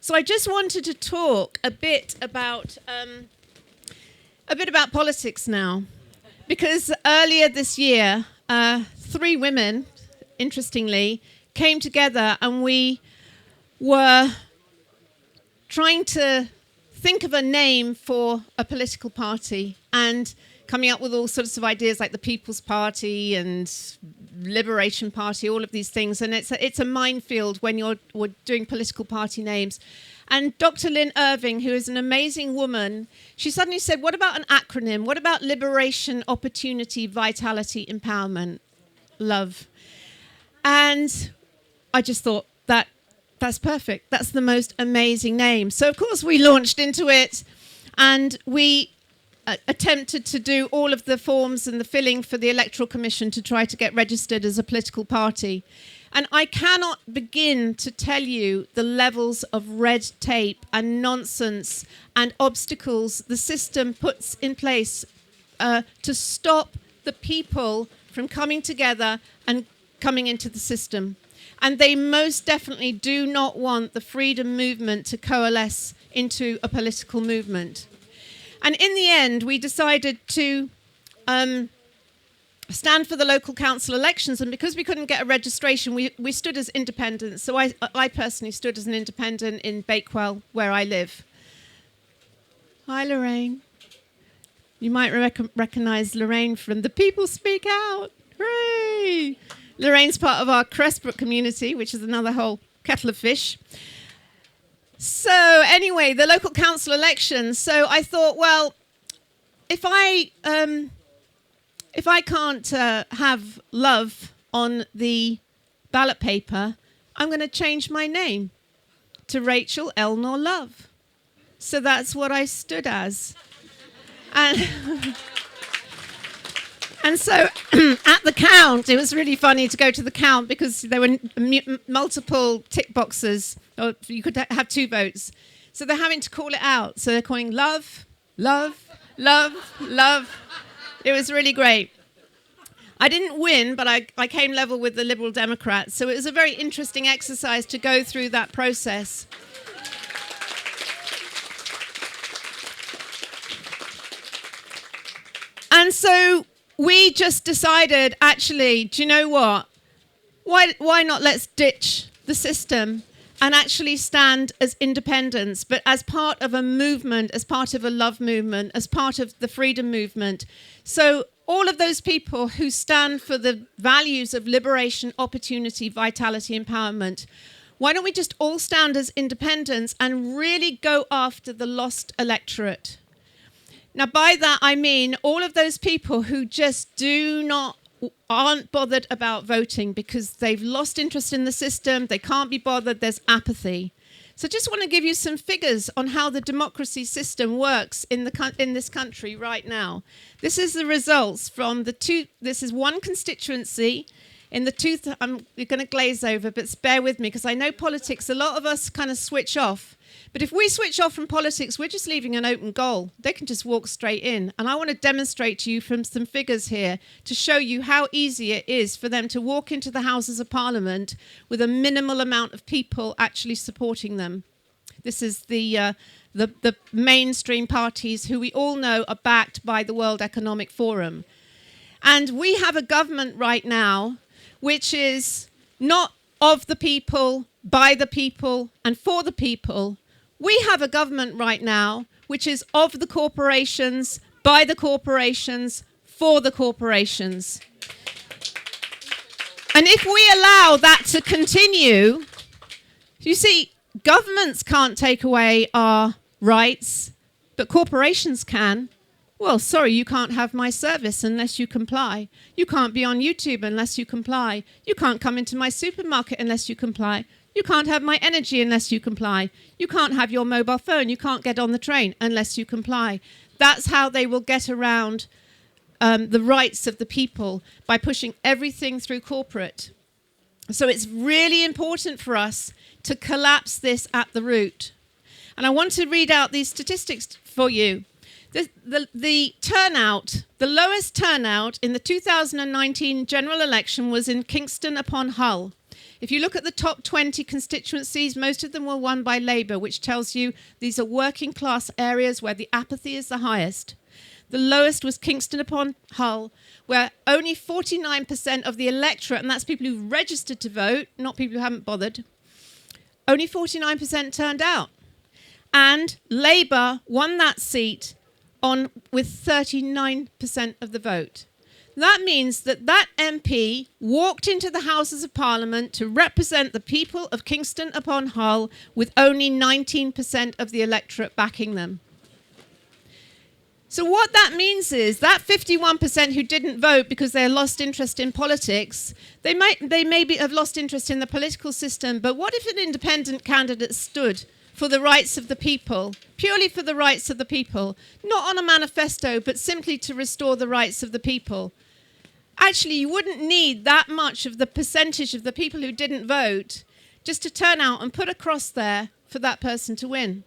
So I just wanted to talk a bit about politics now, because earlier this year, 3 women, interestingly, came together and we were trying to think of a name for a political party and coming up with all sorts of ideas like the People's Party and Liberation Party, all of these things. And it's a minefield when you're doing political party names. And Dr. Lynn Irving, who is an amazing woman, she suddenly said, what about an acronym? What about liberation, opportunity, vitality, empowerment, love? And I just thought that's perfect. That's the most amazing name. So, of course, we launched into it and we attempted to do all of the forms and the filling for the Electoral Commission to try to get registered as a political party. And I cannot begin to tell you the levels of red tape and nonsense and obstacles the system puts in place to stop the people from coming together and coming into the system. And they most definitely do not want the freedom movement to coalesce into a political movement. And in the end, we decided to stand for the local council elections. And because we couldn't get a registration, we stood as independents. So I personally stood as an independent in Bakewell, where I live. Hi, Lorraine. You might recognise Lorraine from The People Speak Out. Hooray! Lorraine's part of our Crestbrook community, which is another whole kettle of fish. So anyway, the local council elections. So I thought, well, if I can't have love on the ballot paper, I'm going to change my name to Rachel Elnaugh Love. So that's what I stood as. And so at the count, it was really funny to go to the count because there were multiple tick boxes, or you could have 2 votes. So they're having to call it out. So they're calling love, love, love, love. It was really great. I didn't win, but I came level with the Liberal Democrats. So it was a very interesting exercise to go through that process. And so we just decided, actually, do you know what? Why not let's ditch the system and actually stand as independents, but as part of a movement, as part of a love movement, as part of the freedom movement. So all of those people who stand for the values of liberation, opportunity, vitality, empowerment, why don't we just all stand as independents and really go after the lost electorate? Now, by that, I mean all of those people who just aren't bothered about voting because they've lost interest in the system, they can't be bothered, there's apathy. So I just want to give you some figures on how the democracy system works in this country right now. This is the results from this is one constituency in the you're going to glaze over, but bear with me because I know politics, a lot of us kind of switch off. But if we switch off from politics, we're just leaving an open goal. They can just walk straight in. And I want to demonstrate to you from some figures here to show you how easy it is for them to walk into the Houses of Parliament with a minimal amount of people actually supporting them. This is the mainstream parties who we all know are backed by the World Economic Forum. And we have a government right now which is not of the people, by the people, and for the people. We have a government right now which is of the corporations, by the corporations, for the corporations. And if we allow that to continue, you see, governments can't take away our rights, but corporations can. Well, sorry, you can't have my service unless you comply. You can't be on YouTube unless you comply. You can't come into my supermarket unless you comply. You can't have my energy unless you comply. You can't have your mobile phone. You can't get on the train unless you comply. That's how they will get around the rights of the people, by pushing everything through corporate. So it's really important for us to collapse this at the root. And I want to read out these statistics for you. The turnout, the lowest turnout in the 2019 general election was in Kingston upon Hull. If you look at the top 20 constituencies, most of them were won by Labour, which tells you these are working class areas where the apathy is the highest. The lowest was Kingston upon Hull, where only 49% of the electorate, and that's people who registered to vote, not people who haven't bothered, only 49% turned out. And Labour won that seat with 39% of the vote. That means that MP walked into the Houses of Parliament to represent the people of Kingston upon Hull with only 19% of the electorate backing them. So what that means is that 51% who didn't vote because they lost interest in politics, they maybe have lost interest in the political system, but what if an independent candidate stood for the rights of the people, purely for the rights of the people, not on a manifesto, but simply to restore the rights of the people? Actually, you wouldn't need that much of the percentage of the people who didn't vote just to turn out and put a cross there for that person to win.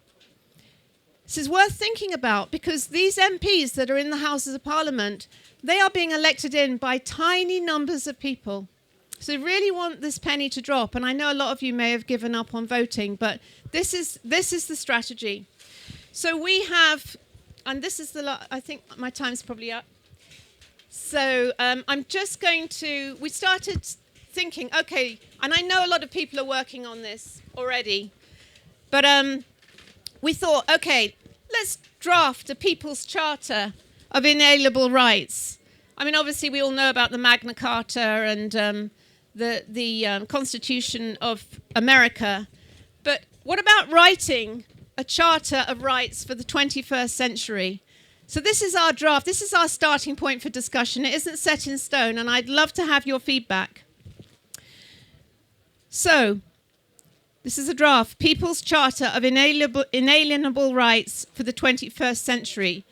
This is worth thinking about because these MPs that are in the Houses of Parliament, they are being elected in by tiny numbers of people. So we really want this penny to drop. And I know a lot of you may have given up on voting, but this is the strategy. So we have, and this is I think my time's probably up. So I'm just going to, we started thinking, okay, and I know a lot of people are working on this already, but we thought, okay, let's draft a People's Charter of Inalienable Rights. I mean, obviously, we all know about the Magna Carta and the Constitution of America. But what about writing a Charter of Rights for the 21st century? So this is our draft. This is our starting point for discussion. It isn't set in stone, and I'd love to have your feedback. So this is a draft, People's Charter of Inalienable Rights for the 21st century.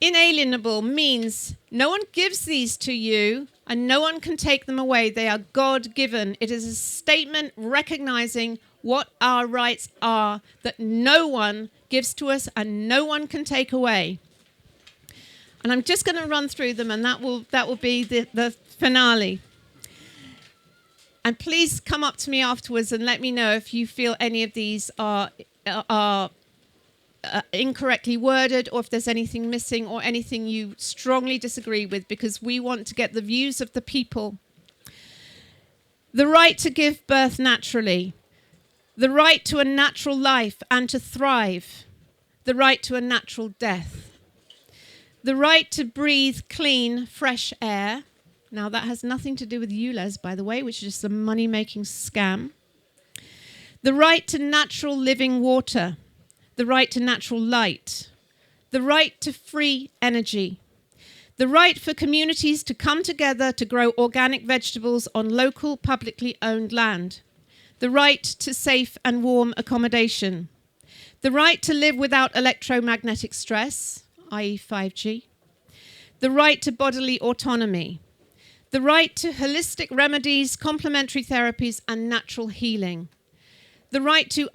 Inalienable means no one gives these to you and no one can take them away. They are God-given. It is a statement recognizing what our rights are that no one gives to us and no one can take away. And I'm just going to run through them, and that will be the finale. And please come up to me afterwards and let me know if you feel any of these are incorrectly worded, or if there's anything missing or anything you strongly disagree with, because we want to get the views of the people. The right to give birth naturally. The right to a natural life and to thrive. The right to a natural death. The right to breathe clean, fresh air. Now, that has nothing to do with ULEZ, by the way, which is just a money-making scam. The right to natural living water. The right to natural light. The right to free energy. The right for communities to come together to grow organic vegetables on local, publicly owned land. The right to safe and warm accommodation. The right to live without electromagnetic stress, i.e. 5G. The right to bodily autonomy. The right to holistic remedies, complementary therapies, and natural healing. The right to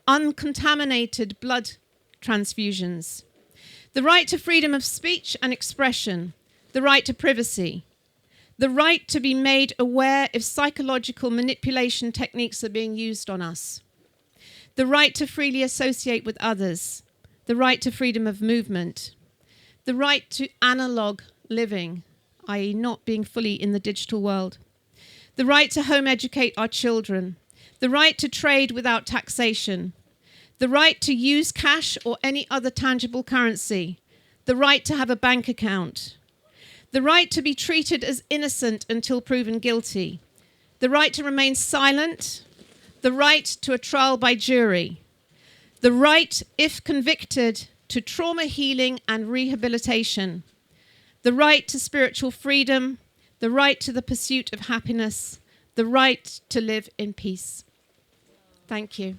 uncontaminated blood transfusions. The right to freedom of speech and expression. The right to privacy. The right to be made aware if psychological manipulation techniques are being used on us. The right to freely associate with others. The right to freedom of movement. The right to analog living, i.e. not being fully in the digital world. The right to home educate our children. The right to trade without taxation. The right to use cash or any other tangible currency. The right to have a bank account. The right to be treated as innocent until proven guilty. The right to remain silent. The right to a trial by jury. The right, if convicted, to trauma healing and rehabilitation. The right to spiritual freedom. The right to the pursuit of happiness. The right to live in peace. Thank you.